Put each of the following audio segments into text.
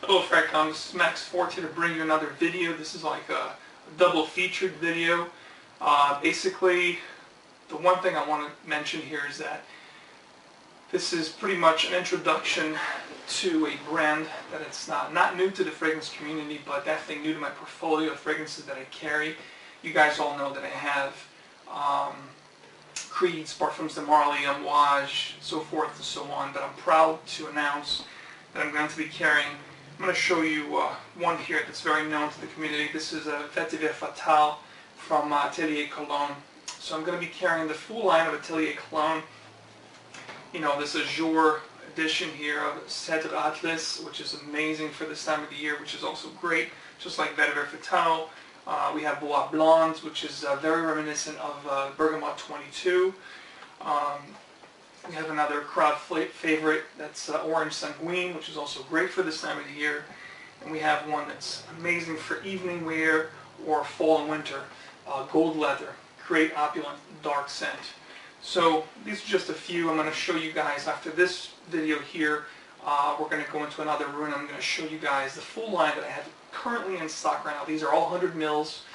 Hello Fracom, this is Max Forte to bring you another video. This is like a double featured video. Basically, the one thing I want to mention here is that this is pretty much an introduction to a brand that it's not new to the fragrance community, but definitely new to my portfolio of fragrances that I carry. You guys all know that I have Creeds, Parfums de Marly, Amouage, so forth and so on, but I'm proud to announce that I'm going to be carrying. I'm going to show you one here that's very known to the community. This is a Vetiver Fatal from Atelier Cologne. So I'm going to be carrying the full line of Atelier Cologne. You know, this Azure edition here of Cedre Atlas, which is amazing for this time of the year, which is also great, just like Vetiver Fatal. We have Bois Blonds, which is very reminiscent of Bergamot 22. We have another crowd favorite, that's Orange Sanguine, which is also great for this time of the year. And we have one that's amazing for evening wear or fall and winter, Gold Leather, great opulent dark scent. So these are just a few. I'm going to show you guys after this video here. We're going to go into another room. I'm going to show you guys the full line that I have currently in stock right now. These are all 100 mils,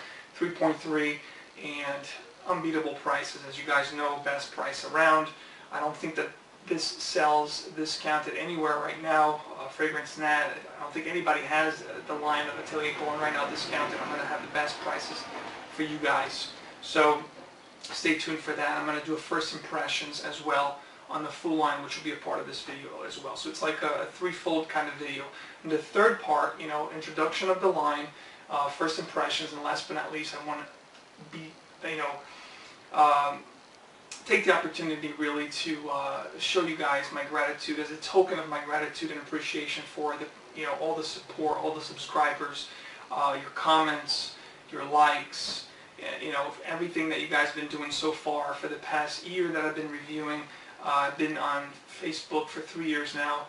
3.3, and unbeatable prices. As you guys know, best price around. I don't think that this sells discounted anywhere right now. Fragrance Net, I don't think anybody has the line of Atelier Cologne right now discounted. I'm going to have the best prices for you guys. So stay tuned for that. I'm going to do a first impressions as well on the full line, which will be a part of this video as well. So it's like a threefold kind of video. And the third part, you know, introduction of the line, first impressions, and last but not least, I want to be, you know, take the opportunity really to show you guys my gratitude as a token of my gratitude and appreciation for the, you know, all the support, all the subscribers, your comments, your likes, you know, everything that you guys have been doing so far for the past year that I've been reviewing. I've been on Facebook for 3 years now,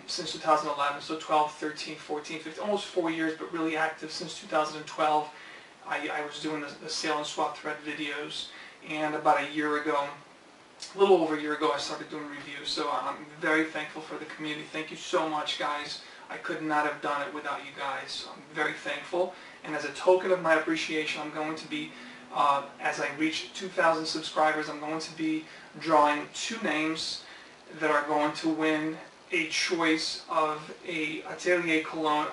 since 2011, so 12, 13, 14, 15, almost 4 years, but really active since 2012. I was doing the sale and swap thread videos, and about a year ago, a little over a year ago, I started doing reviews. So I'm very thankful for the community. Thank you so much, guys. I could not have done it without you guys. So I'm very thankful. And as a token of my appreciation, I'm going to be, as I reach 2,000 subscribers, I'm going to be drawing 2 names that are going to win a choice of a Atelier Cologne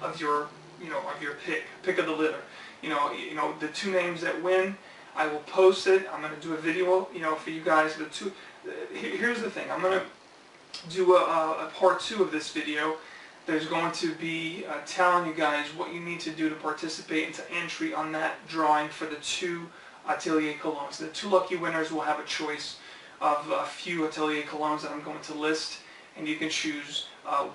of your, you know, of your pick of the litter. You know, the 2 names that win, I will post it. I'm going to do a video, you know, for you guys. Here's the thing. I'm going to do a part 2 of this video. There's going to be telling you guys what you need to do to participate into entry on that drawing for the 2 Atelier Colognes. The 2 lucky winners will have a choice of a few Atelier Colognes that I'm going to list, and you can choose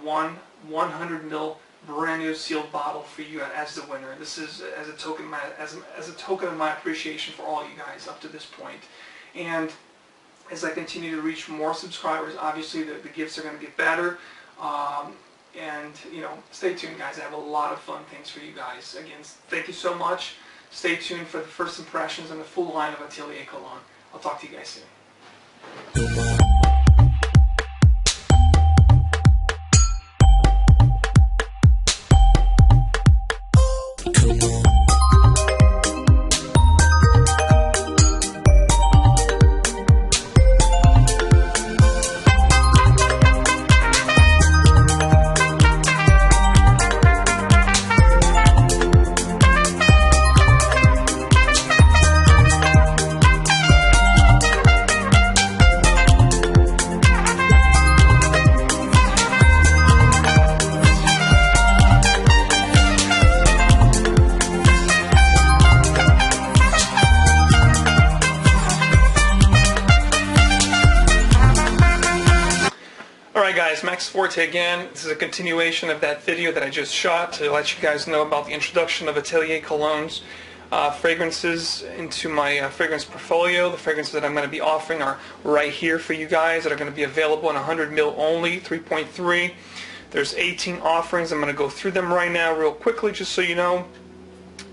one 100 ml brand new sealed bottle for you as the winner. This is as a token of my appreciation for all you guys up to this point. And as I continue to reach more subscribers, obviously the gifts are going to get better. And you know, stay tuned, guys. I have a lot of fun things for you guys. Again, thank you so much. Stay tuned for the first impressions and the full line of Atelier Cologne. I'll talk to you guys soon. Alright guys, Max Forte again. This is a continuation of that video that I just shot to let you guys know about the introduction of Atelier Cologne's fragrances into my fragrance portfolio. The fragrances that I'm going to be offering are right here for you guys that are going to be available in 100 ml only, 3.3. There's 18 offerings. I'm going to go through them right now real quickly just so you know.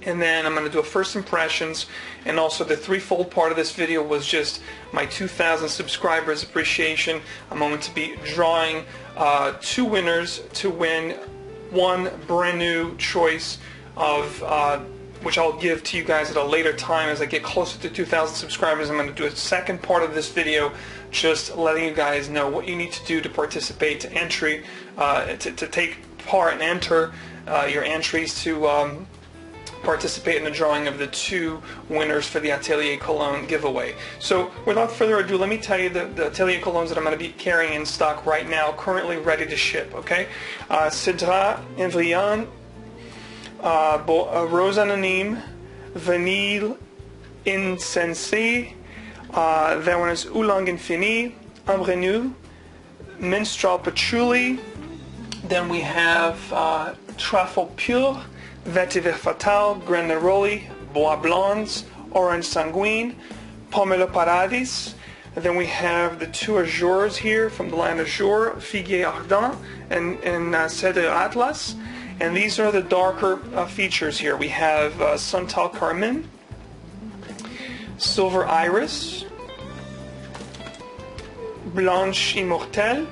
and then I'm going to do a first impressions, and also the threefold part of this video was just my 2,000 subscribers appreciation. I'm going to be drawing two winners to win one brand new choice of which I'll give to you guys at a later time. As I get closer to 2,000 subscribers, I'm going to do a second part of this video just letting you guys know what you need to do to participate, to entry, to take part and enter your entries to participate in the drawing of the two winners for the Atelier Cologne giveaway. So without further ado, let me tell you the Atelier Colognes that I'm going to be carrying in stock right now, currently ready to ship, okay? Cedrant Envrant, Rose Anonyme, Vanille Insencee, that one is Oolang Infini, Ambre Nue, Mistral Patchouli, then we have Trefle Pur, Vetiver Fatal, Neroli, Bois Blonds, Orange Sanguine, Pomelo Paradis. And then we have the two Azures here from the line Azure, Figuier Ardent and Cedre Atlas. And these are the darker features here. We have Santal Carmin, Silver Iris, Blanche Immortelle,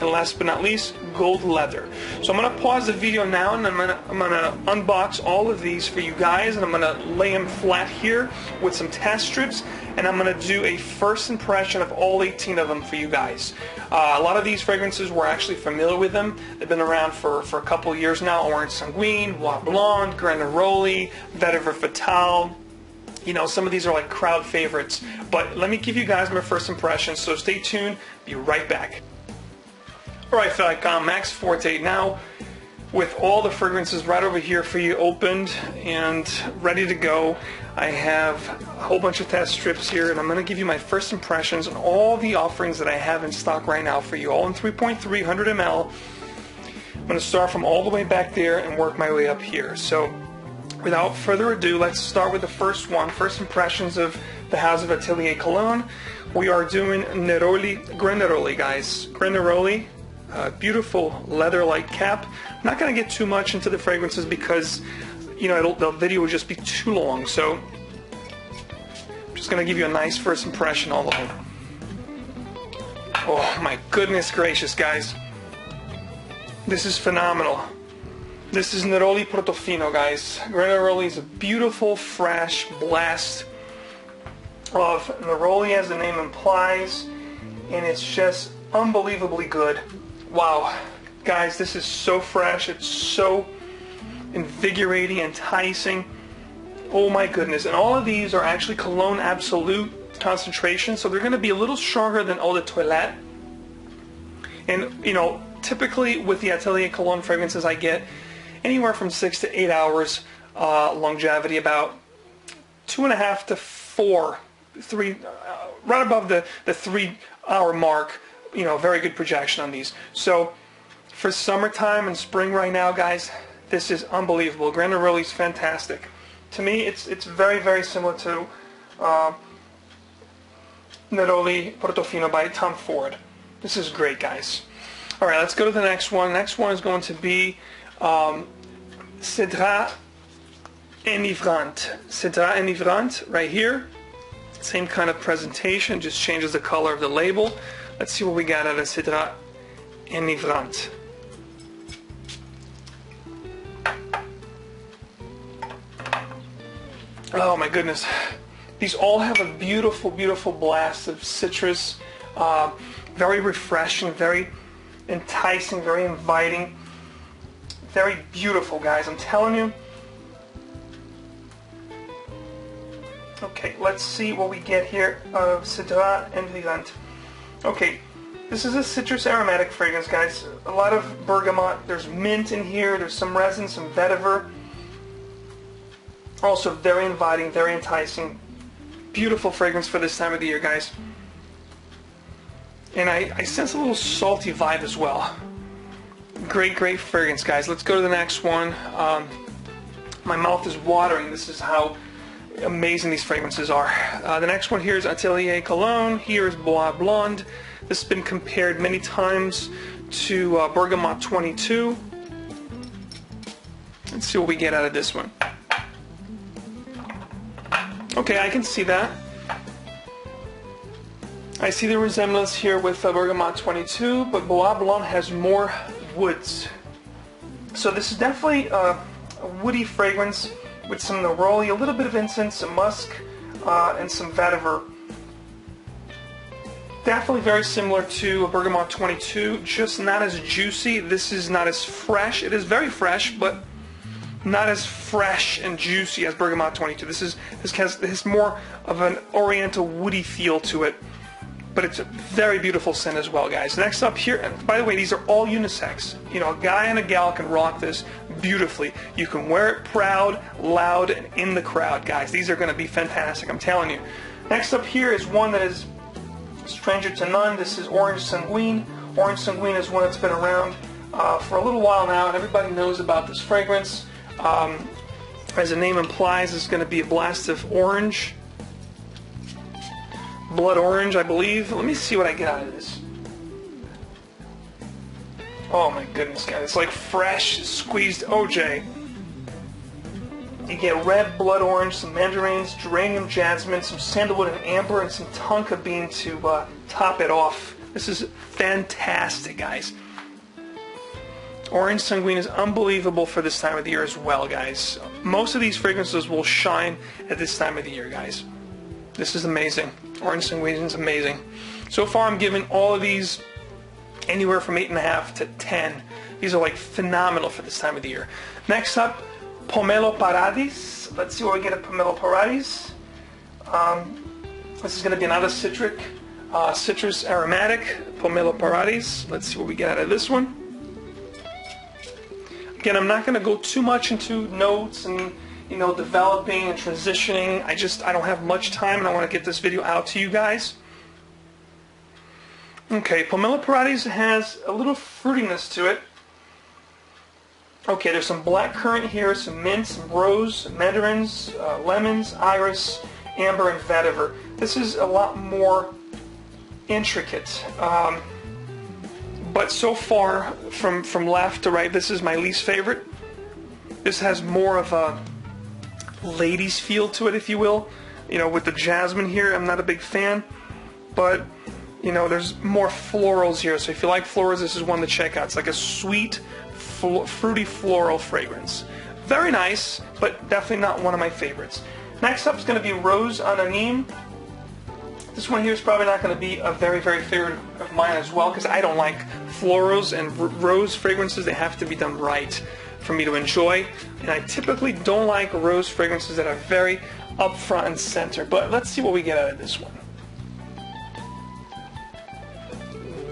and last but not least, gold leather. So I'm going to pause the video now, and I'm going to unbox all of these for you guys, and I'm going to lay them flat here with some test strips, and I'm going to do a first impression of all 18 of them for you guys. A lot of these fragrances, we're actually familiar with them. They've been around for a couple years now. Orange Sanguine, Bois Blonds, Neroli, Vetiver Fatal. You know, some of these are like crowd favorites. But let me give you guys my first impressions, so stay tuned. Be right back. Alright, Max Forte now with all the fragrances right over here for you, opened and ready to go. I have a whole bunch of test strips here, and I'm going to give you my first impressions on all the offerings that I have in stock right now for you, all in 3.3, 100 ml. I'm going to start from all the way back there and work my way up here. So without further ado, let's start with the first one, first impressions of the House of Atelier Cologne. We are doing Neroli, Neroli, guys. Neroli. Beautiful leather-like cap. I'm not going to get too much into the fragrances because, you know, the video would just be too long. So I'm just going to give you a nice first impression all over. Oh my goodness gracious, guys. This is phenomenal. This is Neroli Portofino, guys. Neroli is a beautiful, fresh blast of Neroli, as the name implies, and it's just unbelievably good. Wow, guys, this is so fresh. It's so invigorating, enticing. Oh my goodness. And all of these are actually Cologne Absolute concentration, so they're going to be a little stronger than Eau de Toilette. And, you know, typically with the Atelier Cologne fragrances, I get anywhere from 6 to 8 hours longevity, about 2.5 to 4, 3, right above the 3-hour mark. You know, very good projection on these. So for summertime and spring right now, guys, this is unbelievable. Neroli is fantastic. To me, it's very, very similar to Neroli Portofino by Tom Ford. This is great, guys. All right, let's go to the next one. Next one is going to be Cedrant Envrant. Cedrant Envrant, right here. Same kind of presentation, just changes the color of the label. Let's see what we got out of Cedrant Envrant. Oh my goodness. These all have a beautiful, beautiful blast of citrus. Very refreshing, very enticing, very inviting. Very beautiful, guys. I'm telling you. Okay, let's see what we get here of Cedrant Envrant. Okay, this is a citrus aromatic fragrance, guys. A lot of bergamot. There's mint in here. There's some resin, some vetiver. Also very inviting, very enticing. Beautiful fragrance for this time of the year, guys. And I sense a little salty vibe as well. Great, great fragrance, guys. Let's go to the next one. My mouth is watering. This is how amazing these fragrances are. The next one here is Atelier Cologne. Here is Bois Blonds. This has been compared many times to Bergamot 22. Let's see what we get out of this one. Okay, I can see that. I see the resemblance here with Bergamot 22, but Bois Blonds has more woods. So this is definitely a woody fragrance with some neroli, a little bit of incense, some musk, and some vetiver. Definitely very similar to Bergamot 22, just not as juicy. This is not as fresh. It is very fresh, but not as fresh and juicy as Bergamot 22. This has more of an oriental woody feel to it, but it's a very beautiful scent as well, guys. Next up here, and by the way, these are all unisex. You know, a guy and a gal can rock this beautifully. You can wear it proud, loud, and in the crowd, guys. These are going to be fantastic, I'm telling you. Next up here is one that is stranger to none. This is Orange Sanguine. Orange Sanguine is one that's been around for a little while now, and everybody knows about this fragrance. As the name implies, it's going to be a blast of orange. Blood orange, I believe. Let me see what I get out of this. Oh my goodness, guys. It's like fresh, squeezed OJ. You get red blood orange, some mandarins, geranium jasmine, some sandalwood and amber, and some tonka bean to top it off. This is fantastic, guys. Orange Sanguine is unbelievable for this time of the year as well, guys. Most of these fragrances will shine at this time of the year, guys. This is amazing. Orange Sanguine is amazing. So far, I'm giving all of these anywhere from 8.5 to 10. These are like phenomenal for this time of the year. Next up, Pomelo Paradis. Let's see what we get at Pomelo Paradis. This is going to be another citric, citrus aromatic Pomelo Paradis. Let's see what we get out of this one. Again, I'm not going to go too much into notes and, you know, developing and transitioning. I don't have much time, and I want to get this video out to you guys. Okay, Pomelo Paradis has a little fruitiness to it. Okay, there's some black currant here, some mint, some rose, some mandarins, lemons, iris, amber, and vetiver. This is a lot more intricate. But so far, from left to right, this is my least favorite. This has more of a ladies feel to it, if you will. You know, with the jasmine here, I'm not a big fan. But, you know, there's more florals here. So if you like florals, this is one to check out. It's like a sweet, fruity floral fragrance. Very nice, but definitely not one of my favorites. Next up is going to be Rose Anonyme. This one here is probably not going to be a very, very favorite of mine as well, because I don't like florals and rose fragrances. They have to be done right for me to enjoy. And I typically don't like rose fragrances that are very up front and center. But let's see what we get out of this one.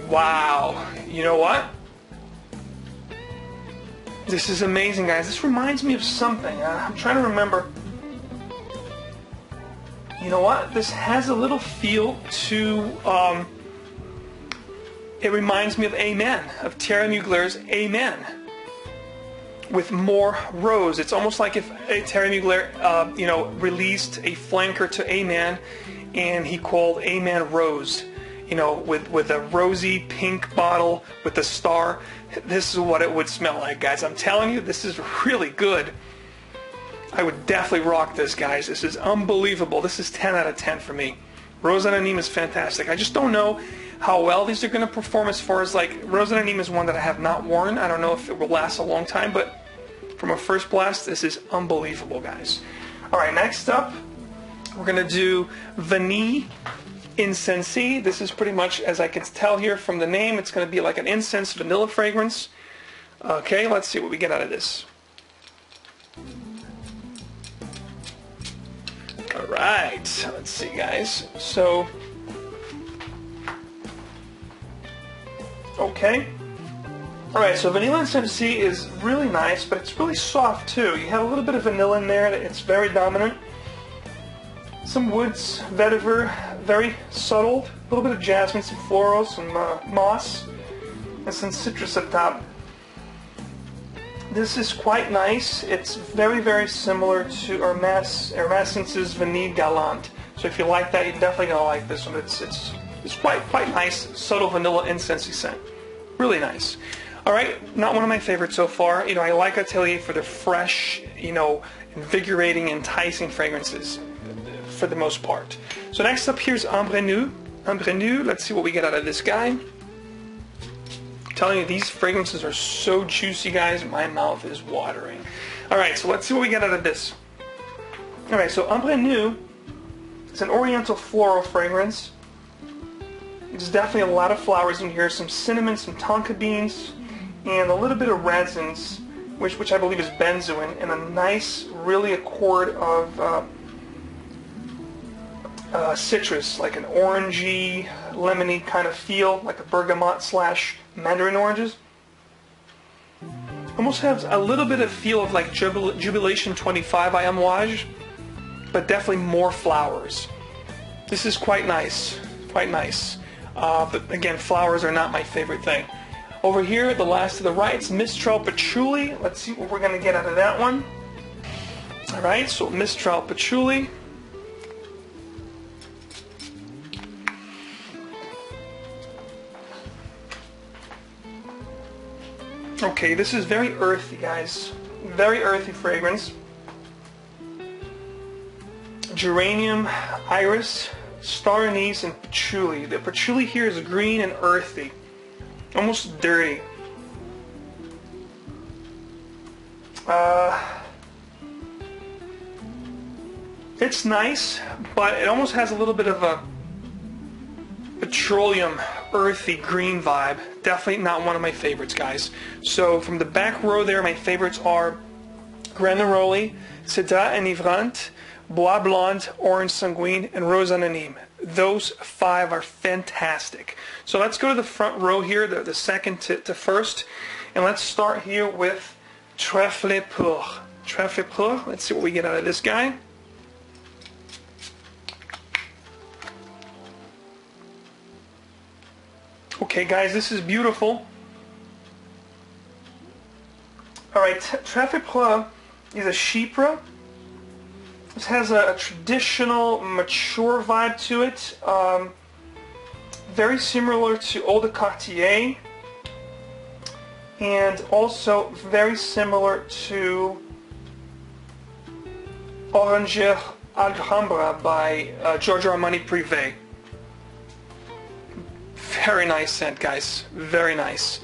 Wow. You know what? This is amazing, guys. This reminds me of something. I'm trying to remember. You know what? This has a little feel to, it reminds me of Amen, of Thierry Mugler's Amen, with more rose. It's almost like if Thierry Mugler, you know, released a flanker to Amen, and he called Amen Rose, you know, with a rosy pink bottle with a star. This is what it would smell like, guys. I'm telling you, this is really good. I would definitely rock this, guys. This is unbelievable. This is 10 out of 10 for me. Rose Anonyme is fantastic. I just don't know how well these are going to perform as far as, like, Rose Anonyme is one that I have not worn. I don't know if it will last a long time, but from a first blast, this is unbelievable, guys. All right, next up, we're going to do Vanille Insencee. This is pretty much, as I can tell here from the name, it's going to be like an incense vanilla fragrance. Okay, let's see what we get out of this. Alright, let's see, guys. So, okay. Alright, so Vanille Insencee is really nice, but it's really soft too. You have a little bit of vanilla in there, it's very dominant. Some woods, vetiver, very subtle. A little bit of jasmine, some florals, some moss, and some citrus up top. This is quite nice. It's very, very similar to Hermesence's Vanille Galante. So if you like that, you're definitely gonna like this one. It's quite nice, subtle vanilla incensey scent. Really nice. All right, not one of my favorites so far. You know, I like Atelier for their fresh, you know, invigorating, enticing fragrances for the most part. So next up here's Ambre Nue. Ambre Nue. Let's see what we get out of this guy. I'm telling you, these fragrances are so juicy, guys. My mouth is watering. Alright, so let's see what we get out of this. Alright, so Ambre Nue, it's an oriental floral fragrance. There's definitely a lot of flowers in here, some cinnamon, some tonka beans, and a little bit of resins, which I believe is benzoin, and a nice, really accord of citrus, like an orangey, lemony kind of feel, like a bergamot / mandarin oranges. Almost has a little bit of feel of like Jubilation 25 Amouage, but definitely more flowers. This is quite nice, quite nice. But again, flowers are not my favorite thing. Over here, the last to the right, it's Mistral Patchouli. Let's see what we're going to get out of that one. Alright, so Mistral Patchouli. Okay, this is very earthy, guys. Very earthy fragrance. Geranium, iris, star anise, and patchouli. The patchouli here is green and earthy. Almost dirty. It's nice, but it almost has a little bit of a petroleum, earthy, green vibe. Definitely not one of my favorites, guys. So from the back row there, my favorites are Neroli, Cedrant Envrant, Bois Blonds, Orange Sanguine, and Rose Anonyme. Those 5 are fantastic. So let's go to the front row here, the second to first, and let's start here with Trefle Pur. Trefle Pur, let's see what we get out of this guy. Okay guys, this is beautiful. Alright, Trefle Pur is a chypre. This has a traditional, mature vibe to it. Very similar to Eau de Cartier. And also very similar to Orangère Alhambra by Giorgio Armani Privé. Very nice scent, guys. Very nice.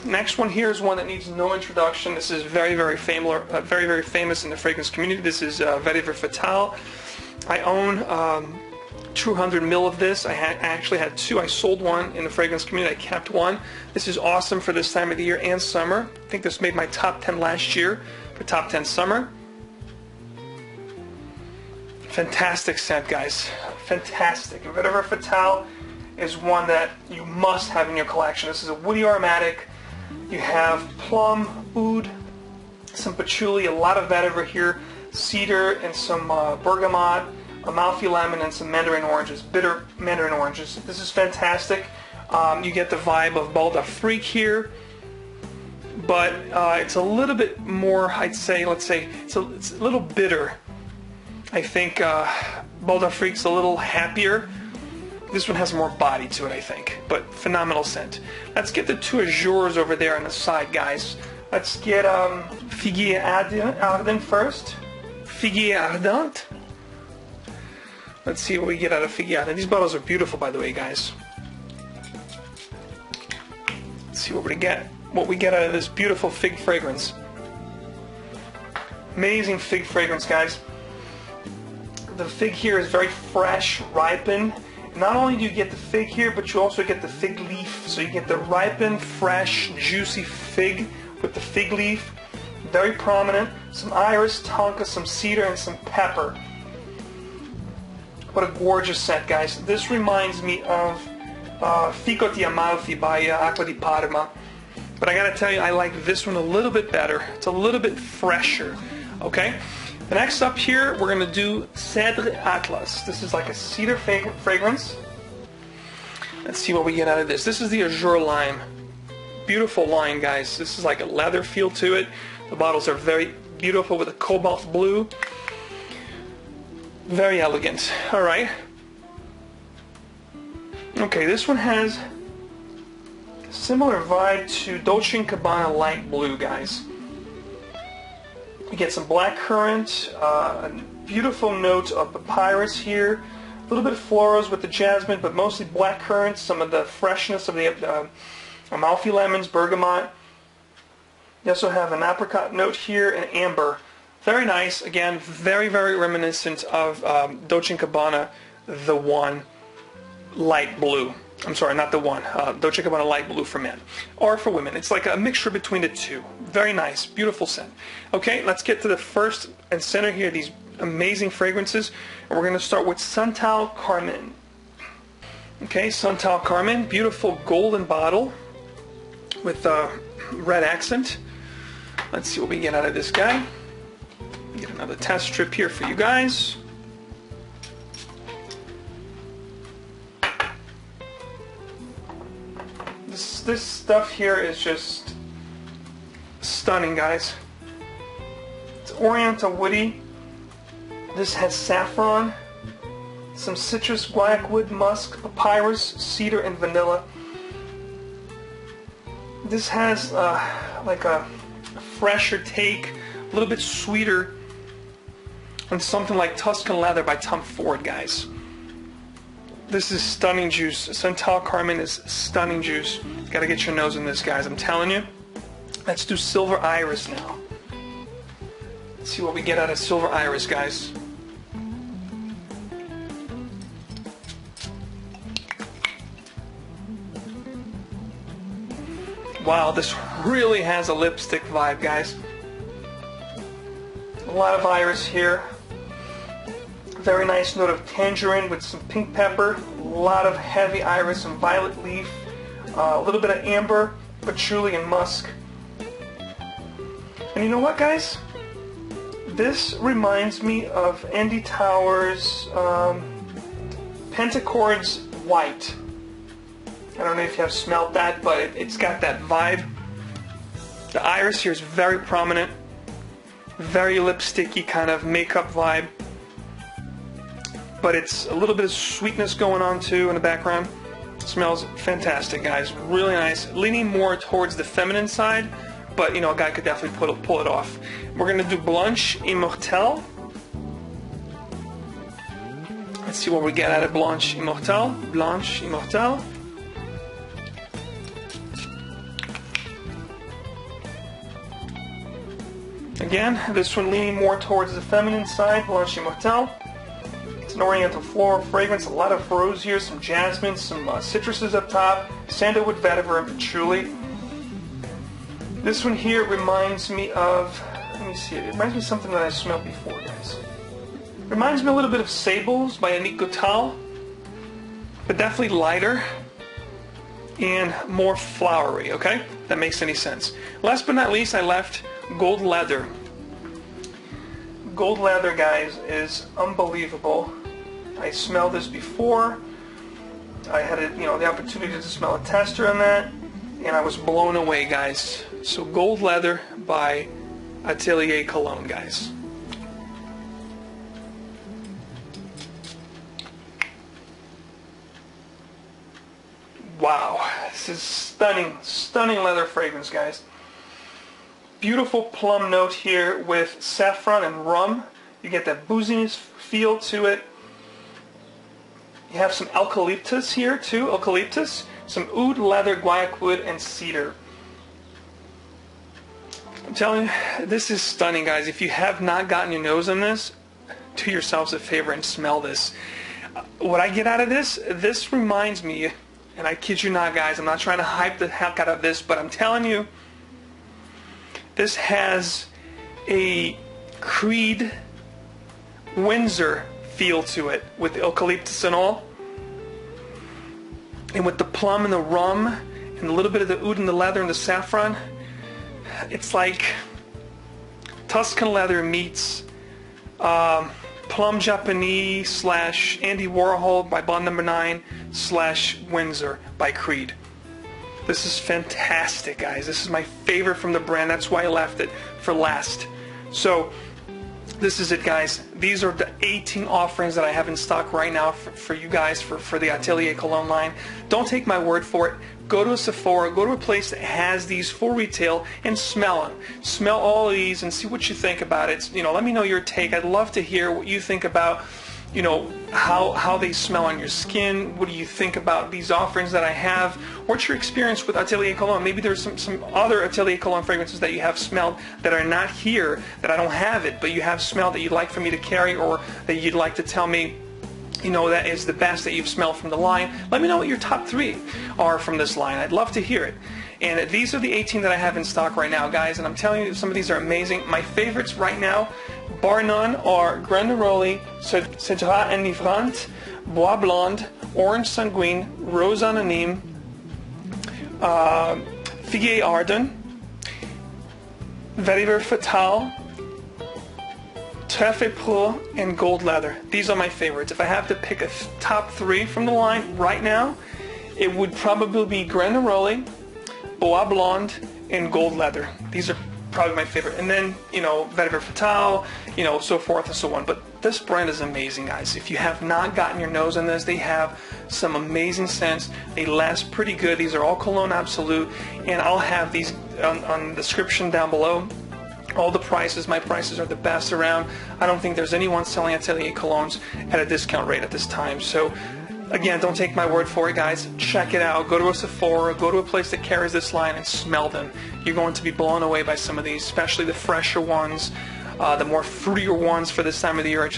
Next one here is one that needs no introduction. This is very, very famous in the fragrance community. This is Vetiver Fatal. I own 200 ml of this. I actually had 2. I sold one in the fragrance community. I kept one. This is awesome for this time of the year and summer. I think this made my top 10 last year for top 10 summer. Fantastic scent, guys. Fantastic. Vetiver Fatal is one that you must have in your collection. This is a woody aromatic. You have plum, oud, some patchouli, a lot of vetiver here, cedar, and some bergamot, Amalfi lemon, and some mandarin oranges, bitter mandarin oranges. This is fantastic. You get the vibe of Bal d'Afrique here, but it's a little bit more, I'd say, it's a little bitter. I think Bal d'Afrique's a little happier. This one has more body to it, I think, but phenomenal scent. Let's get the 2 Azures over there on the side, guys. Let's get Figuier Ardent first. Figuier Ardent. Let's see what we get out of Figuier Ardent. These bottles are beautiful, by the way, guys. Let's see what we get. What we get out of this beautiful fig fragrance. Amazing fig fragrance, guys. The fig here is very fresh, ripened. Not only do you get the fig here, but you also get the fig leaf. So you get the ripened, fresh, juicy fig with the fig leaf. Very prominent. Some iris, tonka, some cedar, and some pepper. What a gorgeous scent, guys. This reminds me of Fico di Amalfi by Acqua di Parma. But I gotta tell you, I like this one a little bit better. It's a little bit fresher. Okay? The next up here, we're going to do Cedre Atlas. This is like a cedar fragrance. Let's see what we get out of this. This is the Azure Lime. Beautiful line, guys. This is like a leather feel to it. The bottles are very beautiful with a cobalt blue. Very elegant. Alright. Okay, this one has a similar vibe to Dolce & Gabbana Light Blue, guys. You get some blackcurrant, a beautiful note of papyrus here, little bit of florals with the jasmine, but mostly black currants, some of the freshness of the Amalfi lemons, bergamot. You also have an apricot note here and amber. Very nice. Again, very, very reminiscent of Dolce & Gabbana, the one light blue. I'm sorry, not the one. Dolce & Gabbana light blue for men. Or for women. It's like a mixture between the two. Very nice. Beautiful scent. Okay, let's get to the first and center here, these amazing fragrances. And we're going to start with Santal Carmin. Okay, Santal Carmin. Beautiful golden bottle with a red accent. Let's see what we get out of this guy. Get another test strip here for you guys. This stuff here is just stunning, guys. It's Oriental woody. This has saffron, some citrus, guaiac wood, musk, papyrus, cedar, and vanilla. This has like a fresher take, a little bit sweeter, and something like Tuscan Leather by Tom Ford, guys. This is stunning juice. Santal Carmin is stunning juice. Gotta get your nose in this, guys. I'm telling you. Let's do Silver Iris now. Let's see what we get out of Silver Iris, guys. Wow, this really has a lipstick vibe, guys. A lot of iris here. Very nice note of tangerine with some pink pepper. A lot of heavy iris and violet leaf. A little bit of amber, patchouli, and musk. And you know what, guys? This reminds me of Andy Towers' Pentacord's White. I don't know if you have smelled that, but it's got that vibe. The iris here is very prominent. Very lipsticky kind of makeup vibe. But it's a little bit of sweetness going on too in the background. It smells fantastic, guys. Really nice. Leaning more towards the feminine side, but you know, a guy could definitely pull it off. We're going to do Blanche Immortelle. Let's see what we get out of Blanche Immortelle. Blanche Immortelle. Again, this one leaning more towards the feminine side, Blanche Immortelle. It's an Oriental floral fragrance, a lot of rose here, some jasmine, some citruses up top, sandalwood, vetiver, and patchouli. This one here reminds me of, let me see, it reminds me of something that I smelled before, guys. Reminds me a little bit of Sables by Annick Goutal, but definitely lighter and more flowery, okay? If that makes any sense. Last but not least, I left Gold Leather. Gold Leather, guys, is unbelievable. I smelled this before. I had the opportunity to smell a tester on that, and I was blown away, guys. So Gold Leather by Atelier Cologne, guys. Wow, this is stunning, stunning leather fragrance, guys. Beautiful plum note here with saffron and rum. You get that booziness feel to it. You have some eucalyptus here too, eucalyptus, some oud, leather, guaiac wood, and cedar. I'm telling you, this is stunning, guys. If you have not gotten your nose on this, do yourselves a favor and smell this. What I get out of this reminds me, and I kid you not, guys, I'm not trying to hype the heck out of this, but I'm telling you, this has a Creed Windsor feel to it with the eucalyptus and all, and with the plum and the rum and a little bit of the oud and the leather and the saffron. It's like Tuscan Leather meets Plum Japanese slash Andy Warhol by Bond No. 9 slash Windsor by Creed. This is fantastic, guys. This is my favorite from the brand. That's why I left it for last. So this is it, guys. These are the 18 offerings that I have in stock right now for you guys for the Atelier Cologne line. Don't take my word for it. Go to a Sephora, go to a place that has these for retail and smell them. Smell all of these and see what you think about it. You know, let me know your take. I'd love to hear what you think about you know, how they smell on your skin. What do you think about these offerings that I have? What's your experience with Atelier Cologne? Maybe there's some other Atelier Cologne fragrances that you have smelled that are not here, that I don't have it, but you have smelled that you'd like for me to carry, or that you'd like to tell me, you know, that is the best that you've smelled from the line. Let me know what your top 3 are from this line. I'd love to hear it. And these are the 18 that I have in stock right now, guys, and I'm telling you, some of these are amazing. My favorites right now, bar none, are Neroli, Cedrant Envrant, Bois Blonds, Orange Sanguine, Rose Anonyme, Figuier Ardent, Vetiver Fatal, Trefle Pur, and Gold Leather. These are my favorites. If I have to pick a top 3 from the line right now, it would probably be Neroli, Bois Blonds, and Gold Leather. These are probably my favorite. And then, you know, Vetiver Fatal, you know, so forth and so on. But this brand is amazing, guys. If you have not gotten your nose on this, they have some amazing scents. They last pretty good. These are all Cologne Absolute, and I'll have these on the description down below. All the prices, my prices are the best around. I don't think there's anyone selling Atelier Colognes at a discount rate at this time. So again, don't take my word for it, guys. Check it out. Go to a Sephora, go to a place that carries this line and smell them. You're going to be blown away by some of these, especially the fresher ones, the more fruitier ones for this time of the year.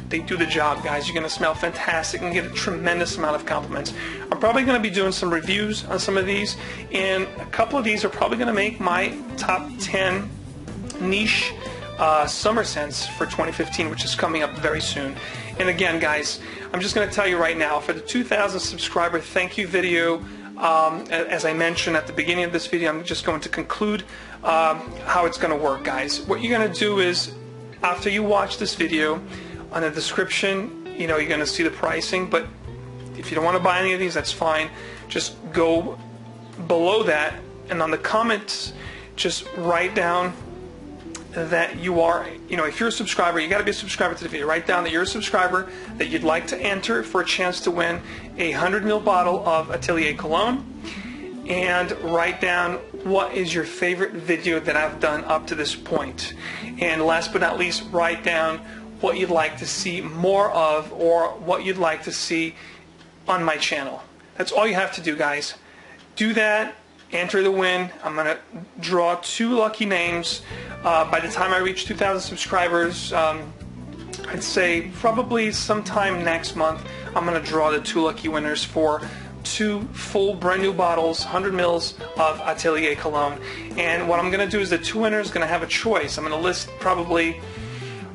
They do the job, guys. You're going to smell fantastic and get a tremendous amount of compliments. I'm probably going to be doing some reviews on some of these, and a couple of these are probably going to make my top 10 niche summer scents for 2015, which is coming up very soon. And again, guys, I'm just going to tell you right now, for the 2,000 subscriber thank you video, as I mentioned at the beginning of this video, I'm just going to conclude how it's going to work, guys. What you're going to do is, after you watch this video, on the description, you know, you're going to see the pricing, but if you don't want to buy any of these, that's fine. Just go below that, and on the comments, just write down that you are, you know, if you're a subscriber, you got to be a subscriber to the video. Write down that you're a subscriber, that you'd like to enter for a chance to win a 100 ml bottle of Atelier Cologne, and write down what is your favorite video that I've done up to this point. And last but not least, write down what you'd like to see more of, or what you'd like to see on my channel. That's all you have to do, guys. Do that. Enter the win. I'm going to draw 2 lucky names. By the time I reach 2,000 subscribers, I'd say probably sometime next month, I'm going to draw the 2 lucky winners for 2 full brand new bottles, 100 mils of Atelier Cologne. And what I'm going to do is the 2 winners are going to have a choice. I'm going to list probably,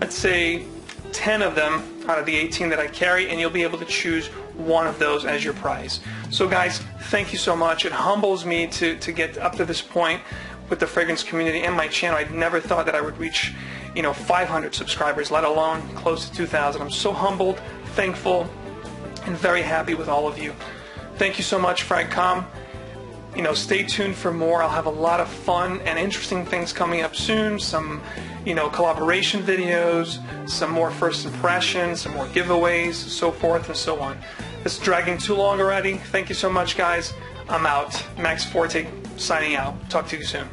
let's say, 10 of them out of the 18 that I carry, and you'll be able to choose one of those as your prize. So guys, thank you so much. It humbles me to get up to this point with the fragrance community and my channel. I never thought that I would reach, you know, 500 subscribers, let alone close to 2,000. I'm so humbled, thankful, and very happy with all of you. Thank you so much, Fragcom. You know, stay tuned for more. I'll have a lot of fun and interesting things coming up soon. Some, you know, collaboration videos, some more first impressions, some more giveaways, so forth and so on. It's dragging too long already. Thank you so much, guys. I'm out. Max Forte signing out. Talk to you soon.